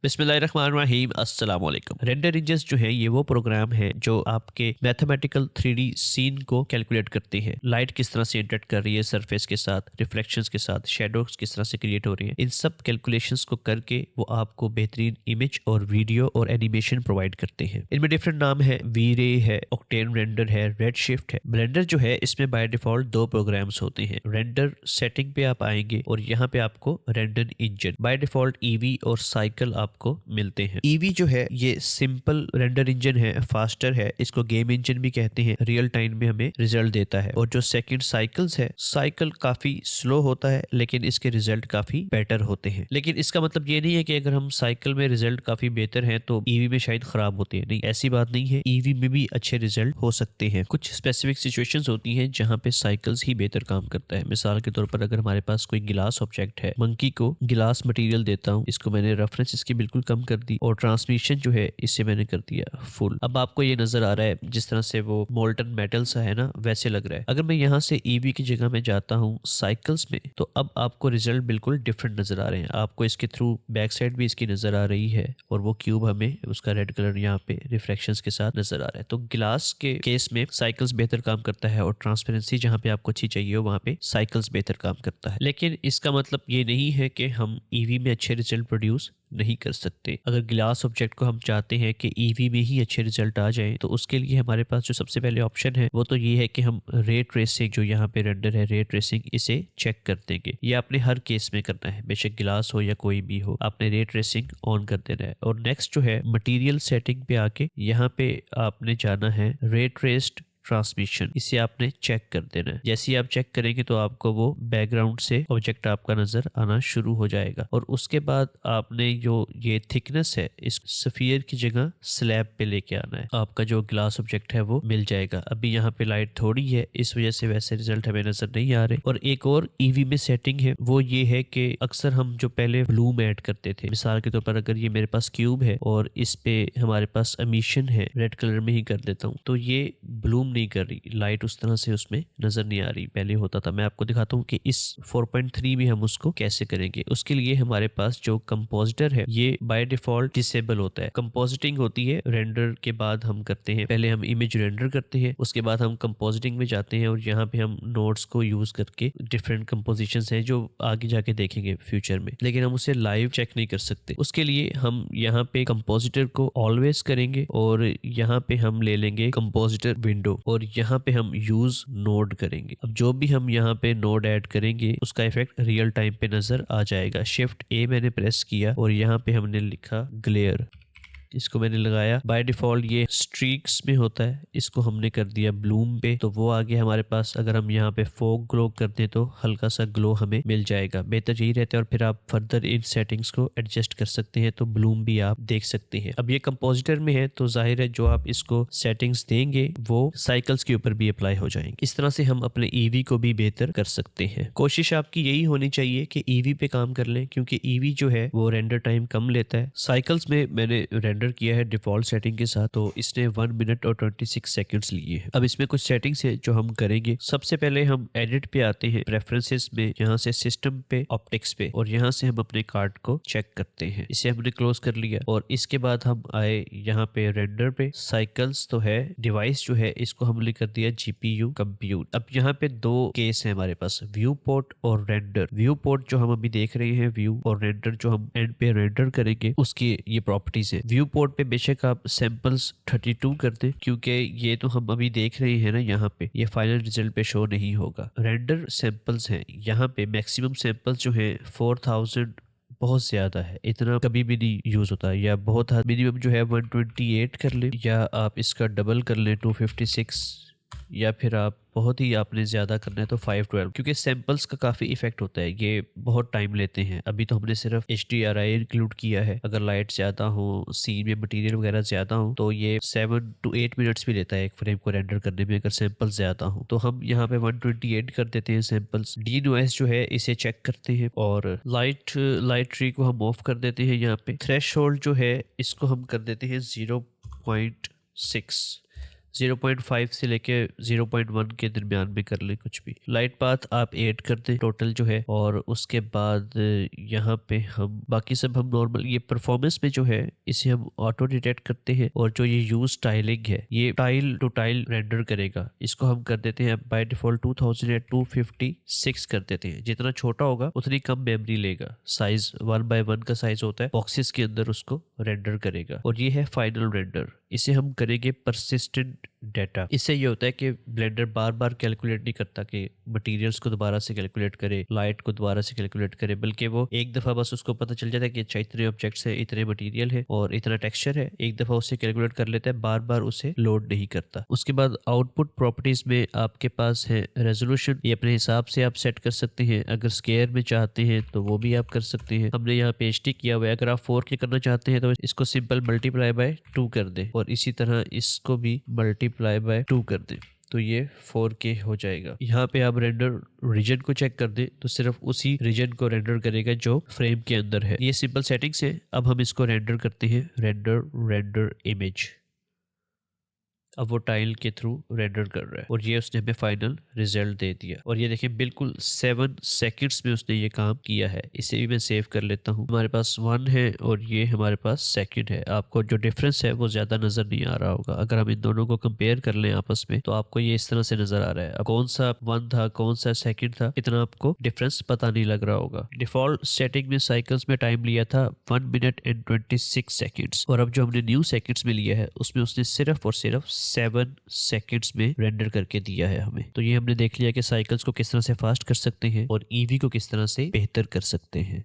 बिस्मिल्लाहिर्रहमानिर्रहीम अस्सलाम वालेकुम। रेंडर इंजन्स जो है ये वो प्रोग्राम है जो आपके मैथमेटिकल 3D सीन को कैलकुलेट करते हैं। लाइट किस तरह से इंटरेक्ट कर रही है सरफेस के साथ, रिफ्लेक्शंस के साथ, शेडोज किस तरह से क्रिएट हो रही है, इन सब कैलकुलेशंस को करके वो आपको बेहतरीन इमेज और वीडियो और एनिमेशन प्रोवाइड करते हैं। इनमें डिफरेंट नाम है, वी-रे है, ऑक्टेन रेंडर है, रेड शिफ्ट है। ब्लेंडर जो है इसमें बाय डिफॉल्ट दो प्रोग्राम्स होते हैं। रेंडर सेटिंग पे आप आएंगे और यहाँ पे आपको render engine by default EV और साइकिल आपको मिलते हैं। ईवी जो है ये सिंपल रेंडर इंजन है, फास्टर है, इसको गेम इंजन भी कहते हैं, रियल टाइम में हमें रिजल्ट देता है। और जो सेकंड साइकिल्स है, साइकिल काफी स्लो होता है लेकिन इसके रिजल्ट काफी बेटर होते हैं। लेकिन इसका मतलब ये नहीं है कि अगर हम साइकिल में रिजल्ट काफी बेहतर है तो ईवी में शायद खराब होते हैं, नहीं, ऐसी बात नहीं है। ईवी में भी अच्छे रिजल्ट हो सकते हैं। कुछ स्पेसिफिक सिचुएशंस होती हैं जहाँ पे साइकिल्स ही बेहतर काम करता है। मिसाल के तौर पर अगर हमारे पास कोई गिलास ऑब्जेक्ट है, मंकी को गिलास मटेरियल देता हूँ, इसको मैंने रेफरेंस इसकी बिल्कुल कम कर दी और ट्रांसमिशन जो है इससे मैंने कर दिया फुल। अब आपको ये नजर आ रहा है जिस तरह से वो मोल्टन मेटल सा है ना, वैसे लग रहा है। अगर मैं यहाँ से ईवी की जगह में जाता हूँ साइकिल्स में तो अब आपको रिजल्ट बिल्कुल डिफरेंट नजर आ रहे हैं। आपको इसके थ्रू बैक साइड भी इसकी नजर आ रही है और वो क्यूब हमें उसका रेड कलर यहाँ पे रिफ्लेक्शंस के साथ नजर आ रहा है। तो गिलास के केस में साइकिल्स बेहतर काम करता है और ट्रांसपेरेंसी जहाँ पे आपको अच्छी चाहिए हो वहाँ पे साइकिल्स बेहतर काम करता है। लेकिन इसका मतलब ये नहीं है कि हम ईवी में अच्छे रिजल्ट प्रोड्यूस नहीं कर सकते। अगर ग्लास ऑब्जेक्ट को हम चाहते हैं कि ईवी में ही अच्छे रिजल्ट आ जाए तो उसके लिए हमारे पास जो सबसे पहले ऑप्शन है वो तो ये है कि हम रे ट्रेसिंग, जो यहाँ पे रेंडर है, रे ट्रेसिंग, इसे चेक कर देंगे। ये आपने हर केस में करना है, बेशक गिलास हो या कोई भी हो, आपने रे ट्रेसिंग ऑन कर देना है। और नेक्स्ट जो है मटीरियल सेटिंग पे आके यहाँ पे आपने जाना है रे ट्रेस्ड ट्रांसमिशन, इसे आपने चेक कर देना है। जैसे ही आप चेक करेंगे तो आपको वो बैकग्राउंड से ऑब्जेक्ट आपका नजर आना शुरू हो जाएगा। और उसके बाद आपने जो ये थिकनेस है इस सफियर की जगह स्लैब पे लेके आना है, आपका जो ग्लास ऑब्जेक्ट है वो मिल जाएगा। अभी यहाँ पे लाइट थोड़ी है इस वजह से वैसे रिजल्ट हमें नजर नहीं आ रहे। और एक और ईवी में सेटिंग है वो ये है कि अक्सर हम जो पहले ब्लूम ऐड करते थे, मिसाल के तौर पर अगर ये मेरे पास क्यूब है और इस पे हमारे पास एमिशन है, रेड कलर में ही कर देता हूँ, तो ये ब्लूम नहीं कर रही, लाइट उस तरह से उसमें नजर नहीं आ रही। पहले होता था। मैं आपको दिखाता हूँ कि इस 4.3 में हम उसको कैसे करेंगे। उसके लिए हमारे पास जो कंपोजिटर है ये बाय डिफॉल्ट डिसेबल होता है। कंपोजिटिंग होती है रेंडर के बाद हम करते हैं, पहले हम इमेज रेंडर करते हैं, उसके बाद हम कंपोजिटिंग में जाते हैं और यहाँ पे हम नोड्स को यूज करके डिफरेंट कंपोजिशंस हैं जो आगे जाके देखेंगे फ्यूचर में, लेकिन हम उसे लाइव चेक नहीं कर सकते। उसके लिए हम यहाँ पे कंपोजिटर को ऑलवेज करेंगे और यहाँ पे हम ले लेंगे कंपोजिटर विंडो और यहाँ पे हम यूज नोड करेंगे। अब जो भी हम यहाँ पे नोड ऐड करेंगे उसका इफेक्ट रियल टाइम पे नजर आ जाएगा। शिफ्ट ए मैंने प्रेस किया और यहाँ पे हमने लिखा ग्लेयर, इसको मैंने लगाया। बाय डिफॉल्ट ये स्ट्रीक्स में होता है, इसको हमने कर दिया ब्लूम पे, तो वो आगे हमारे पास अगर हम यहाँ पे फोक ग्लो कर दें तो हल्का सा ग्लो हमें मिल जाएगा। बेहतर यही रहता है और फिर आप फर्दर इन सेटिंग्स को एडजस्ट कर सकते हैं, तो ब्लूम भी आप देख सकते हैं। अब ये कंपोजिटर में है तो जाहिर है जो आप इसको सेटिंग्स देंगे वो साइकिल्स के ऊपर भी अप्लाई हो जाएंगे। इस तरह से हम अपने ईवी को भी बेहतर कर सकते हैं। कोशिश आपकी यही होनी चाहिए कि ईवी पे काम कर लें, क्योंकि ईवी जो है वो रेंडर टाइम कम लेता है। साइकिल्स में मैंने रेंडर किया है डिफॉल्ट सेटिंग के साथ, तो इसने 1 मिनट और 26 सेकंड्स लिए हैं। अब इसमें कुछ सेटिंग्स है जो हम करेंगे। सबसे पहले हम एडिट पे आते हैं, प्रेफरेंसेस में, यहाँ से सिस्टम पे, ऑप्टिक्स पे, और यहाँ से हम अपने कार्ड को चेक करते हैं। इसे हमने क्लोज कर लिया और इसके बाद हम आए यहाँ पे रेंडर पे। साइकिल्स तो है, डिवाइस जो है इसको हमने कर दिया जीपीयू कंप्यूट। अब यहाँ पे दो केस है हमारे पास, व्यू पोर्ट और रेंडर। व्यू पोर्ट जो हम अभी देख रहे हैं व्यू, और रेंडर जो हम एंड पे रेंडर करेंगे उसकी ये प्रॉपर्टीज है। व्यू पोर्ट पे बेशक आप सैंपल्स 32 कर दें, क्योंकि ये तो हम अभी देख रहे हैं ना, यहाँ पे ये फाइनल रिजल्ट पे शो नहीं होगा। रेंडर सैंपल्स हैं, यहाँ पे मैक्सिमम सैंपल्स जो है 4000 बहुत ज्यादा है, इतना कभी भी नहीं यूज होता, या बहुत मिनिमम जो है 128 कर ले, या आप इसका डबल कर ले 256, या फिर आप बहुत ही आपने ज्यादा करना है तो 512, क्योंकि सैंपल्स का काफी इफेक्ट होता है, ये बहुत टाइम लेते हैं। अभी तो हमने सिर्फ HDRI इंक्लूड किया है। अगर लाइट ज्यादा हो, सीन में मटेरियल वगैरह ज्यादा हो तो ये 7 to 8 मिनट्स भी लेता है एक फ्रेम को रेंडर करने में, अगर सैंपल ज्यादा हो तो हम यहाँ पे 128 कर देते हैं सैंपल्स। डी नॉइस जो है इसे चेक करते हैं और लाइट ट्री को हम ऑफ कर देते हैं। यहाँ पे थ्रेशोल्ड जो है इसको हम कर देते हैं 0.6। 0.5 से लेके 0.1 के दरमियान में कर लें कुछ भी। लाइट पाथ आप 8 कर दें टोटल जो है, और उसके बाद यहाँ पे हम बाकी सब हम नॉर्मल, ये परफॉर्मेंस में जो है इसे हम ऑटो डिटेक्ट करते हैं, और जो ये यूज टाइलिंग है ये टाइल टू टाइल रेंडर करेगा। इसको हम कर देते हैं बाय डिफॉल्ट 2256 कर देते हैं। जितना छोटा होगा उतनी कम मेमोरी लेगा, साइज 1x1 का साइज होता है, बॉक्सेस के अंदर उसको रेंडर करेगा। और ये है फाइनल रेंडर। इसे हम करेंगे परसिस्टेंट डाटा। इससे ये होता है कि ब्लेंडर बार बार कैलकुलेट नहीं करता कि मटेरियल्स को दोबारा से कैलकुलेट करे, लाइट को दोबारा से कैलकुलेट करे, बल्कि वो एक दफ़ा बस उसको पता चल जाता है कि अच्छा इतने ऑब्जेक्ट्स है, इतने मटेरियल है और इतना टेक्सचर है, एक दफ़ा उसे कैलकुलेट कर लेता है, बार बार उसे लोड नहीं करता। उसके बाद आउटपुट प्रॉपर्टीज़ में आपके पास है रेजोल्यूशन। ये अपने हिसाब से आप सेट कर सकते हैं। अगर स्क्वायर में चाहते हैं तो वो भी आप कर सकते हैं। हमने यहाँ पे HD किया हुआ है। अगर आप 4K करना चाहते हैं तो इसको सिंपल मल्टीप्लाई बाय 2 कर दें, और इसी तरह इसको भी मल्टीप्लाई बाय 2 कर दें, तो ये 4K हो जाएगा। यहाँ पे आप रेंडर रीजन को चेक कर दें तो सिर्फ उसी रीजन को रेंडर करेगा जो फ्रेम के अंदर है। ये सिंपल सेटिंग्स है। अब हम इसको रेंडर करते हैं, रेंडर इमेज। अब वो टाइल के थ्रू रेंडर कर रहा है, और ये उसने हमें फाइनल रिजल्ट दे दिया। और ये देखिए बिल्कुल 7 सेकंड्स में उसने ये काम किया है। इसे भी मैं सेव कर लेता हूँ। हमारे पास 1 है और ये हमारे पास सेकंड है। आपको जो डिफरेंस है वो ज्यादा नजर नहीं आ रहा होगा। अगर हम इन दोनों को कंपेयर कर लें आपस में तो आपको ये इस तरह से नजर आ रहा है। अब कौन सा 1 था कौन सा सेकंड था, इतना आपको डिफरेंस पता नहीं लग रहा होगा। डिफॉल्ट सेटिंग में साइकिल्स में टाइम लिया था 1 मिनट एंड 26 सेकेंड्स, और अब जो हमने न्यू सेकंड्स में लिया है उसमें उसने सिर्फ और सिर्फ 7 सेकंड्स में रेंडर करके दिया है हमें। तो ये हमने देख लिया कि साइकिल्स को किस तरह से फास्ट कर सकते हैं और ईवी को किस तरह से बेहतर कर सकते हैं।